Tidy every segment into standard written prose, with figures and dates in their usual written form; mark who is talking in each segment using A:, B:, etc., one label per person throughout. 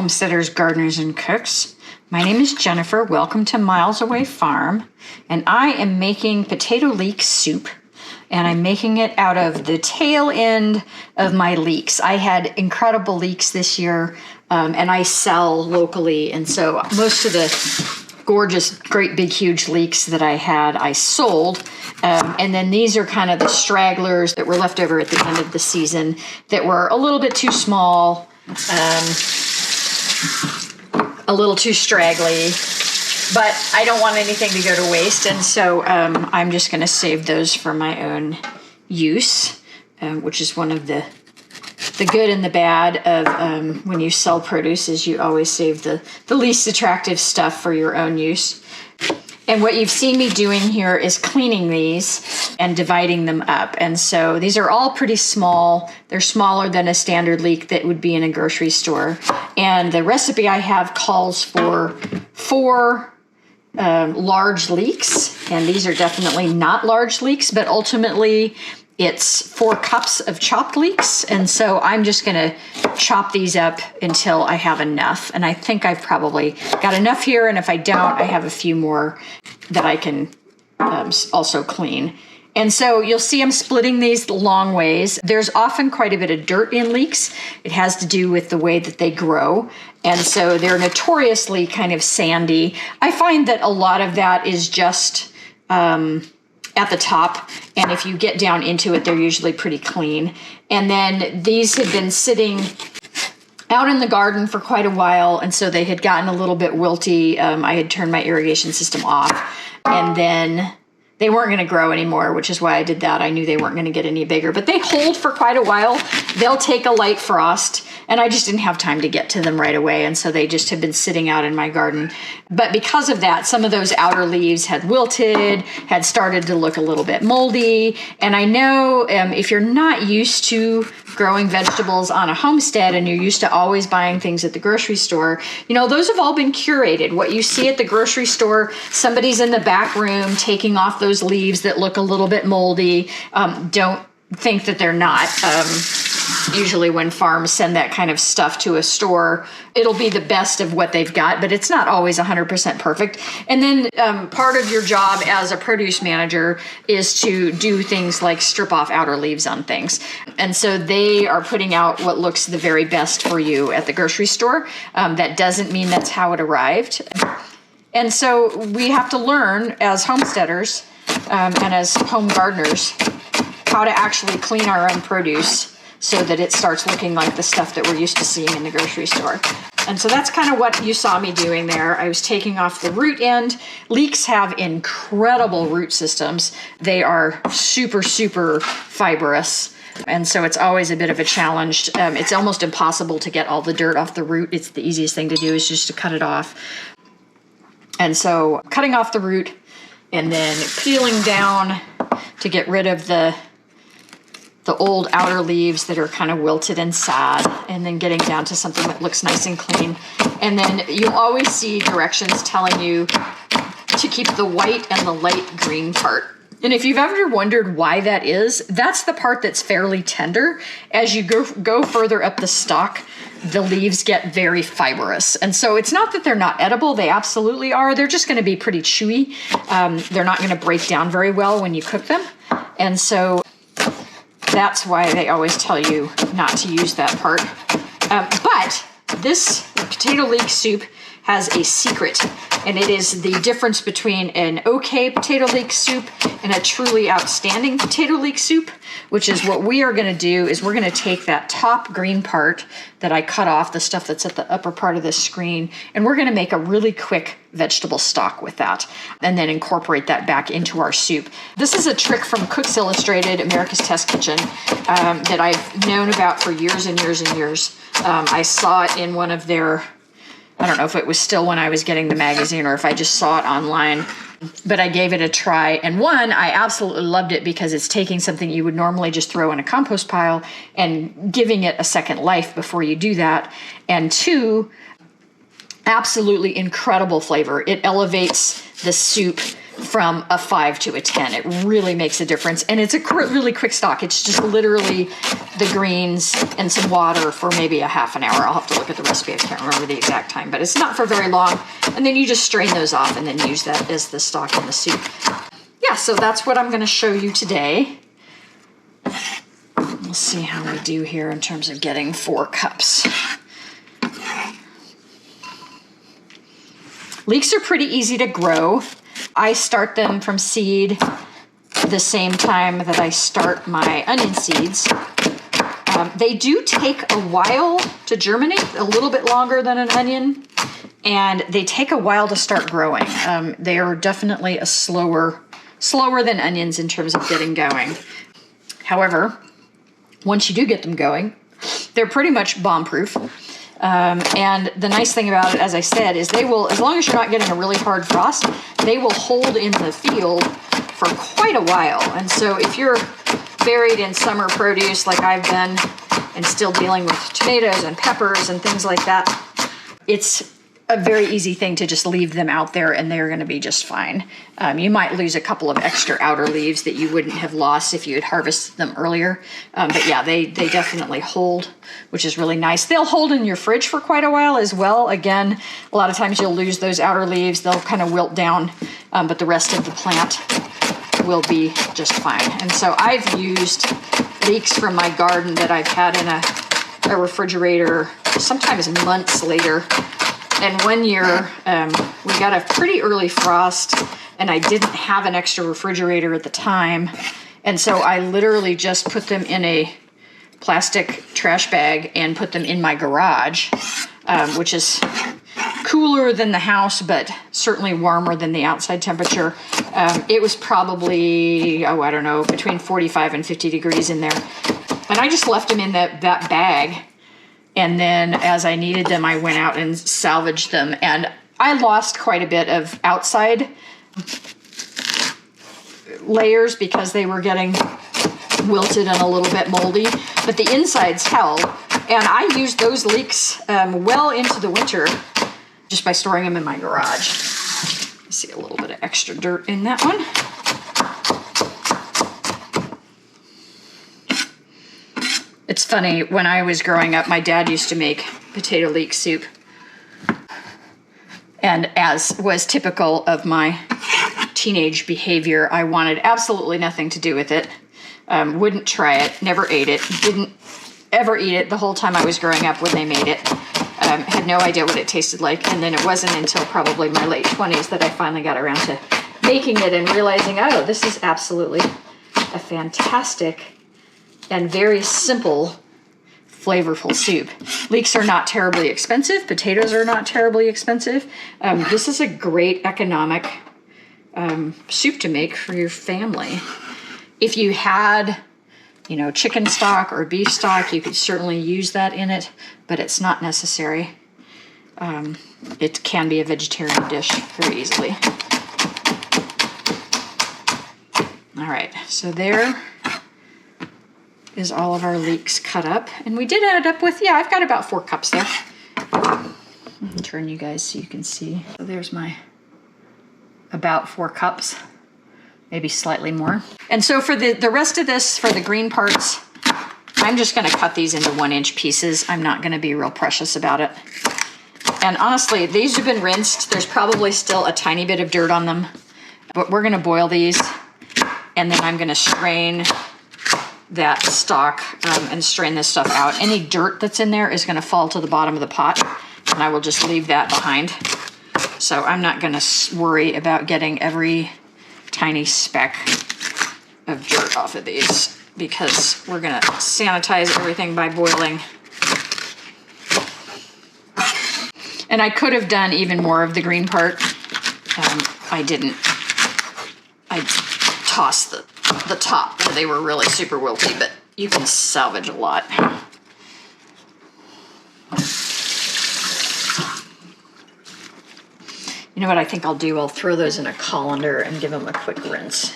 A: homesteaders, gardeners, and cooks. My name is Jennifer. Welcome to Miles Away Farm. And I am making potato leek soup. And I'm making it out of the tail end of my leeks. I had incredible leeks this year, and I sell locally. And so most of the gorgeous, great, big, huge leeks that I had, I sold. And then these are kind of the stragglers that were left over at the end of the season that were a little bit too small, a little too straggly, but I don't want anything to go to waste. And so I'm just going to save those for my own use, which is one of the good and the bad of when you sell produce is you always save the least attractive stuff for your own use. And what you've seen me doing here is cleaning these and dividing them up. And so these are all pretty small. They're smaller than a standard leek that would be in a grocery store. And the recipe I have calls for 4 large leeks. And these are definitely not large leeks, but ultimately it's 4 cups of chopped leeks. And so I'm just going to chop these up until I have enough. And I think I've probably got enough here. And if I don't, I have a few more that I can also clean. And so you'll see I'm splitting these long ways. There's often quite a bit of dirt in leeks. It has to do with the way that they grow. And so they're notoriously kind of sandy. I find that a lot of that is just at the top, and if you get down into it, they're usually pretty clean. And then these had been sitting out in the garden for quite a while, and so they had gotten a little bit wilty. I had turned my irrigation system off, and then they weren't going to grow anymore, which is why I did that. I knew they weren't going to get any bigger, but they hold for quite a while. They'll take a light frost, and I just didn't have time to get to them right away, and so they just have been sitting out in my garden. But because of that, some of those outer leaves had wilted, had started to look a little bit moldy, and I know if you're not used to growing vegetables on a homestead and you're used to always buying things at the grocery store, you know, those have all been curated. What you see at the grocery store, somebody's in the back room taking off those leaves that look a little bit moldy. Don't think that they're not. Usually when farms send that kind of stuff to a store, it'll be the best of what they've got, but it's not always 100% perfect. And then part of your job as a produce manager is to do things like strip off outer leaves on things. And so they are putting out what looks the very best for you at the grocery store. That doesn't mean that's how it arrived. And so we have to learn as homesteaders and as home gardeners how to actually clean our own produce so that it starts looking like the stuff that we're used to seeing in the grocery store. And so that's kind of what you saw me doing there. I was taking off the root end. Leeks have incredible root systems. They are super, super fibrous. And so it's always a bit of a challenge. It's almost impossible to get all the dirt off the root. It's the easiest thing to do is just to cut it off. And so cutting off the root and then peeling down to get rid of the old outer leaves that are kind of wilted and sad, and then getting down to something that looks nice and clean. And then you'll always see directions telling you to keep the white and the light green part. And if you've ever wondered why that is, that's the part that's fairly tender. As you go further up the stalk, the leaves get very fibrous. And so it's not that they're not edible, they absolutely are. They're just going to be pretty chewy. They're not going to break down very well when you cook them. And so that's why they always tell you not to use that part. But this potato leek soup has a secret, and it is the difference between an okay potato leek soup and a truly outstanding potato leek soup, which is what we are going to do is we're going to take that top green part that I cut off, the stuff that's at the upper part of the screen, and we're going to make a really quick vegetable stock with that and then incorporate that back into our soup. This is a trick from Cooks Illustrated, America's Test Kitchen, that I've known about for years and years and years. I saw it in one of their, I don't know if it was still when I was getting the magazine or if I just saw it online, but I gave it a try. And one, I absolutely loved it because it's taking something you would normally just throw in a compost pile and giving it a second life before you do that. And 2, absolutely incredible flavor. It elevates the soup from a 5 to a 10. It really makes a difference. And it's a really quick stock. It's just literally the greens and some water for maybe a half an hour. I'll have to look at the recipe. I can't remember the exact time, but it's not for very long. And then you just strain those off and then use that as the stock in the soup. Yeah, so that's what I'm going to show you today. We'll see how we do here in terms of getting 4 cups. Leeks are pretty easy to grow. I start them from seed the same time that I start my onion seeds. They do take a while to germinate, a little bit longer than an onion, and they take a while to start growing. They are definitely a slower than onions in terms of getting going. However, once you do get them going, they're pretty much bomb-proof. And the nice thing about it, as I said, is they will, as long as you're not getting a really hard frost, they will hold in the field for quite a while. And so if you're buried in summer produce like I've been and still dealing with tomatoes and peppers and things like that, it's a very easy thing to just leave them out there and they're going to be just fine. You might lose a couple of extra outer leaves that you wouldn't have lost if you had harvested them earlier. But yeah, they definitely hold, which is really nice. They'll hold in your fridge for quite a while as well. Again, a lot of times you'll lose those outer leaves. They'll kind of wilt down, but the rest of the plant will be just fine. And so I've used leeks from my garden that I've had in a refrigerator, sometimes months later. And one year, we got a pretty early frost, and I didn't have an extra refrigerator at the time. And so I literally just put them in a plastic trash bag and put them in my garage, which is cooler than the house, but certainly warmer than the outside temperature. It was probably, I don't know, between 45 and 50 degrees in there. And I just left them in that bag. And then as I needed them, I went out and salvaged them. And I lost quite a bit of outside layers because they were getting wilted and a little bit moldy, but the insides held. And I used those leeks well into the winter just by storing them in my garage. I see a little bit of extra dirt in that one. It's funny, when I was growing up, my dad used to make potato leek soup. And as was typical of my teenage behavior, I wanted absolutely nothing to do with it. Wouldn't try it, never ate it, didn't ever eat it the whole time I was growing up when they made it. Had no idea what it tasted like. And then it wasn't until probably my late 20s that I finally got around to making it and realizing, oh, this is absolutely a fantastic and very simple, flavorful soup. Leeks are not terribly expensive. Potatoes are not terribly expensive. This is a great economic soup to make for your family. If you had, chicken stock or beef stock, you could certainly use that in it, but it's not necessary. It can be a vegetarian dish very easily. All right, so there is all of our leeks cut up. And we did end up with, I've got about 4 cups there. I'll turn you guys so you can see. So there's my about 4 cups, maybe slightly more. And so for the rest of this, for the green parts, I'm just gonna cut these into 1-inch pieces. I'm not gonna be real precious about it. And honestly, these have been rinsed. There's probably still a tiny bit of dirt on them, but we're gonna boil these, and then I'm gonna strain that stock and strain this stuff out. Any dirt that's in there is going to fall to the bottom of the pot, and I will just leave that behind. So I'm not going to worry about getting every tiny speck of dirt off of these, because we're going to sanitize everything by boiling. And I could have done even more of the green part. I didn't. I tossed the top where they were really super wilty, but you can salvage a lot. You know what I think I'll do? I'll throw those in a colander and give them a quick rinse.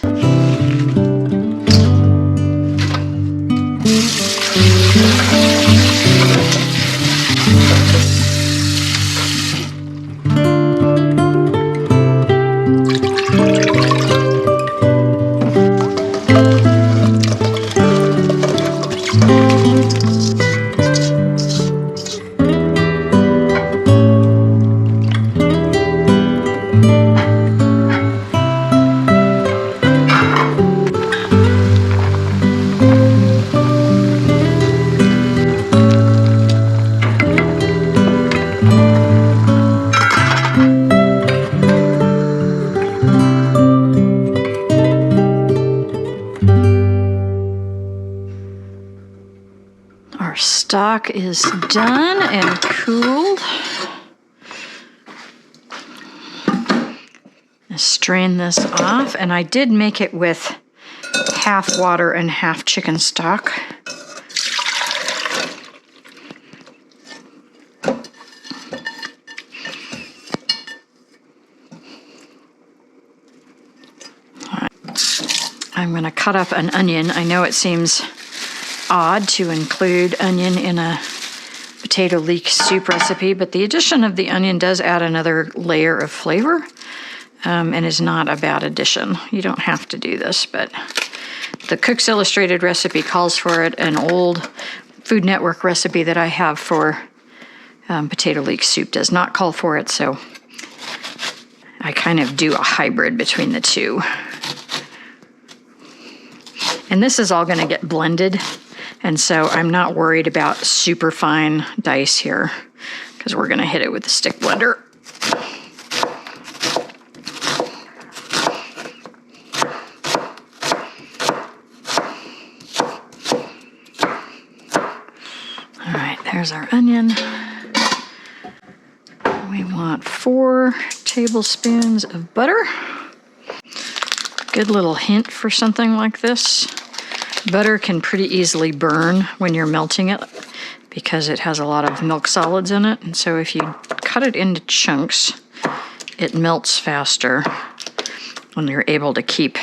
A: stock is done and cooled. Strain this off, and I did make it with half water and half chicken stock. I'm going to cut up an onion. I know it seems odd to include onion in a potato leek soup recipe, but the addition of the onion does add another layer of flavor, and is not a bad addition. You don't have to do this, but the Cook's Illustrated recipe calls for it. An old Food Network recipe that I have for potato leek soup does not call for it, so I kind of do a hybrid between the two. And this is all going to get blended, and so I'm not worried about super fine dice here because we're going to hit it with the stick blender. All right, there's our onion. We want 4 tablespoons of butter. Good little hint for something like this. Butter can pretty easily burn when you're melting it because it has a lot of milk solids in it. And so if you cut it into chunks, it melts faster when you're able to keep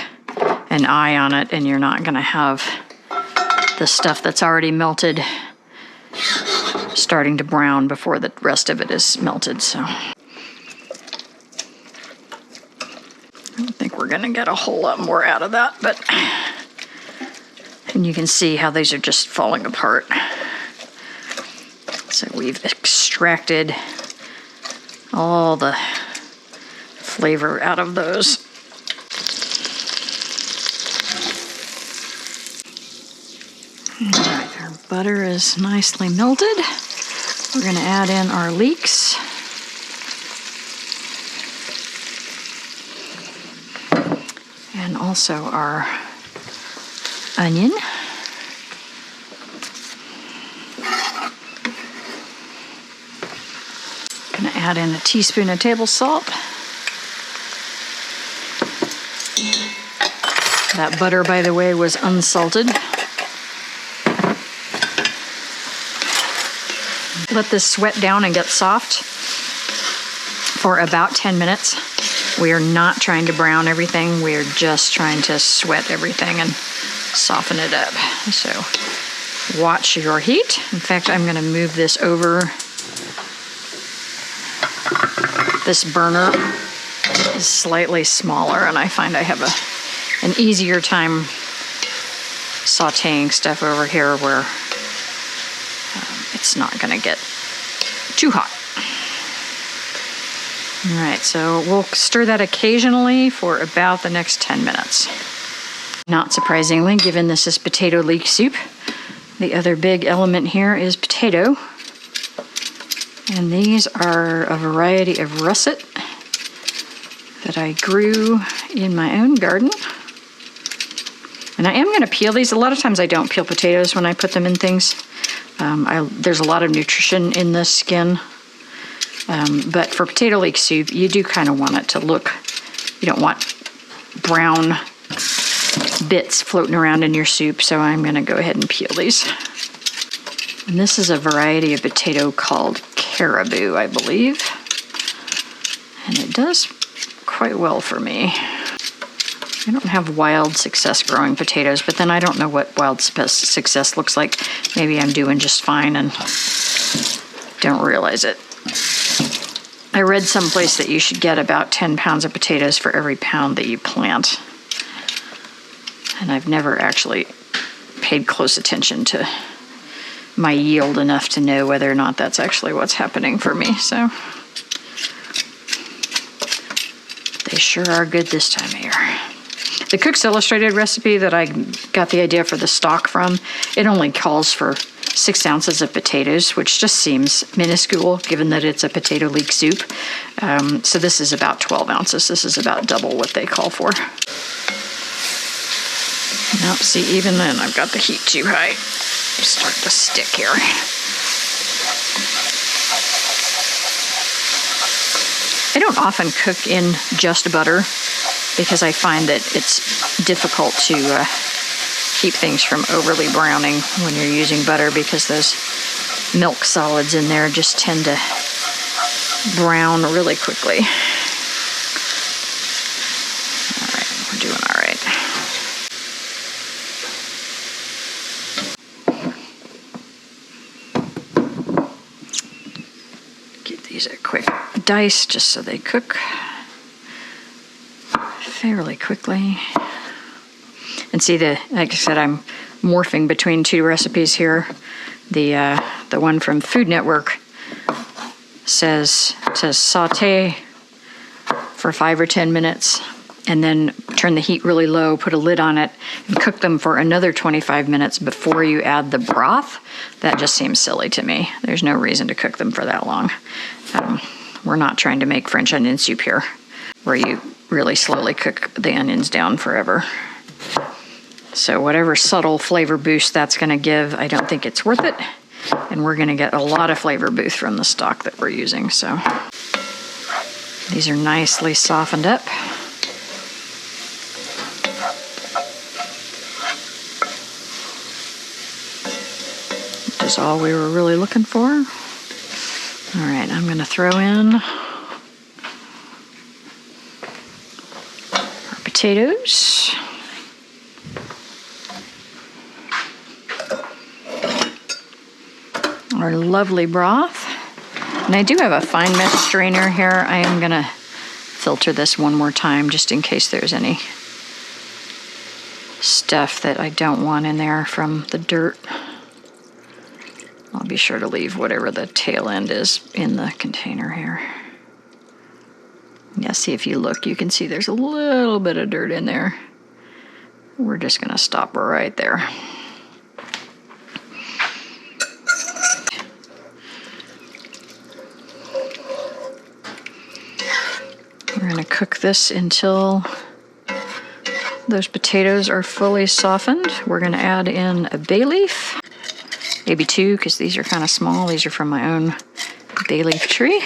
A: an eye on it, and you're not going to have the stuff that's already melted starting to brown before the rest of it is melted. So I don't think we're going to get a whole lot more out of that, but and you can see how these are just falling apart. So we've extracted all the flavor out of those. All right, our butter is nicely melted. We're going to add in our leeks. And also our onion. Going to add in a teaspoon of table salt. That butter, by the way, was unsalted. Let this sweat down and get soft for about 10 minutes. We are not trying to brown everything. We are just trying to sweat everything and soften it up. So watch your heat. In fact, I'm going to move this over. This burner is slightly smaller, and I find I have an easier time sauteing stuff over here where it's not going to get too hot. All right, so we'll stir that occasionally for about the next 10 minutes. Not surprisingly, given this is potato leek soup, the other big element here is potato. And these are a variety of russet that I grew in my own garden. And I am going to peel these. A lot of times I don't peel potatoes when I put them in things. There's a lot of nutrition in the skin. But for potato leek soup, you do kind of want it to look, you don't want brown bits floating around in your soup, so I'm going to go ahead and peel these. And this is a variety of potato called caribou, I believe. And it does quite well for me. I don't have wild success growing potatoes, but then I don't know what wild success looks like. Maybe I'm doing just fine and don't realize it. I read someplace that you should get about 10 pounds of potatoes for every pound that you plant. And I've never actually paid close attention to my yield enough to know whether or not that's actually what's happening for me. So they sure are good this time of year. The Cook's Illustrated recipe that I got the idea for the stock from, it only calls for 6 ounces of potatoes, which just seems minuscule given that it's a potato leek soup. So this is about 12 ounces. This is about double what they call for. Nope, see, even then I've got the heat too high. start to stick here. I don't often cook in just butter because I find that it's difficult to keep things from overly browning when you're using butter, because those milk solids in there just tend to brown really quickly. All right, we're doing all right. Give these a quick dice just so they cook fairly quickly. And see, like I said, I'm morphing between two recipes here. The one from Food Network says to saute for 5 or 10 minutes and then turn the heat really low, put a lid on it, and cook them for another 25 minutes before you add the broth. That just seems silly to me. There's no reason to cook them for that long. We're not trying to make French onion soup here, where you really slowly cook the onions down forever. So whatever subtle flavor boost that's going to give, I don't think it's worth it. And we're going to get a lot of flavor boost from the stock that we're using. So these are nicely softened up. Which is all we were really looking for. All right, I'm going to throw in our potatoes. Our lovely broth. And I do have a fine mesh strainer here. I am going to filter this one more time just in case there's any stuff that I don't want in there from the dirt. I'll be sure to leave whatever the tail end is in the container here. Yeah, see, if you look, you can see there's a little bit of dirt in there. We're just going to stop right there. We're going to cook this until those potatoes are fully softened. We're going to add in a bay leaf, maybe 2, because these are kind of small. These are from my own bay leaf tree.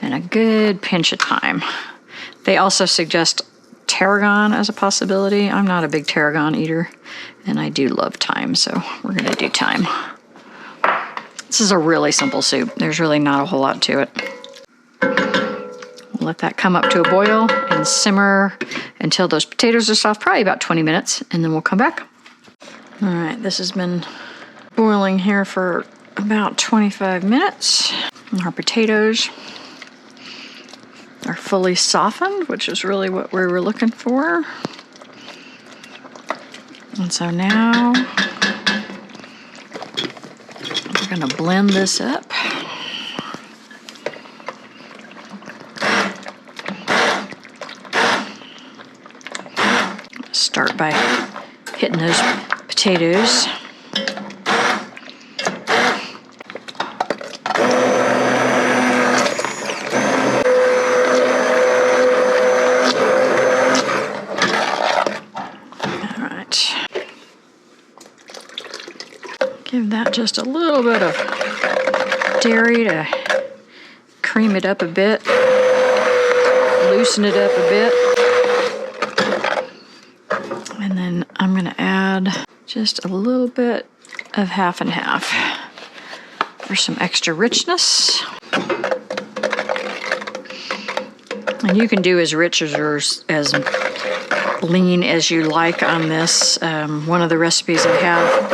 A: And a good pinch of thyme. They also suggest tarragon as a possibility. I'm not a big tarragon eater, and I do love thyme, so we're going to do thyme. This is a really simple soup. There's really not a whole lot to it. Let that come up to a boil and simmer until those potatoes are soft, probably about 20 minutes, and then we'll come back. All right, this has been boiling here for about 25 minutes. Our potatoes are fully softened, which is really what we were looking for. And so now we're going to blend this up. Start by hitting those potatoes. All right. Give that just a little bit of dairy to cream it up a bit, loosen it up a bit. And then I'm going to add just a little bit of half and half for some extra richness. And you can do as rich or as lean as you like on this. One of the recipes I have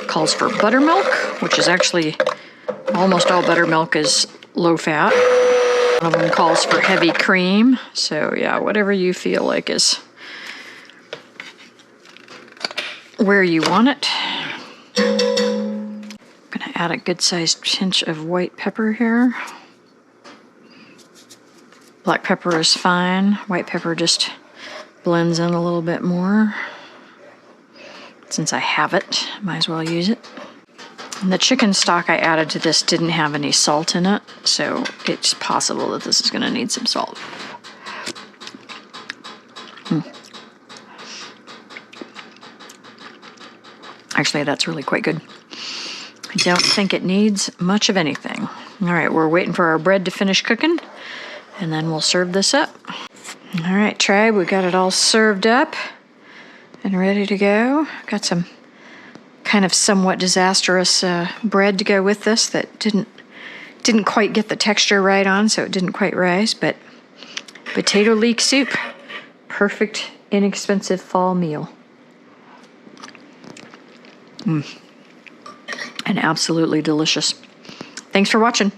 A: calls for buttermilk, which is actually almost all buttermilk is low fat. One of them calls for heavy cream. So yeah, whatever you feel like is where you want it. I'm gonna add a good-sized pinch of white pepper here. Black pepper is fine. White pepper just blends in a little bit more. Since I have it, might as well use it. And the chicken stock I added to this didn't have any salt in it, so it's possible that this is going to need some salt. Actually, that's really quite good. I don't think it needs much of anything. All right, we're waiting for our bread to finish cooking, and then we'll serve this up. All right, tribe, we got it all served up and ready to go. Got some kind of somewhat disastrous bread to go with this that didn't quite get the texture right on, so it didn't quite rise, but potato leek soup, perfect, inexpensive fall meal. And absolutely delicious. Thanks for watching.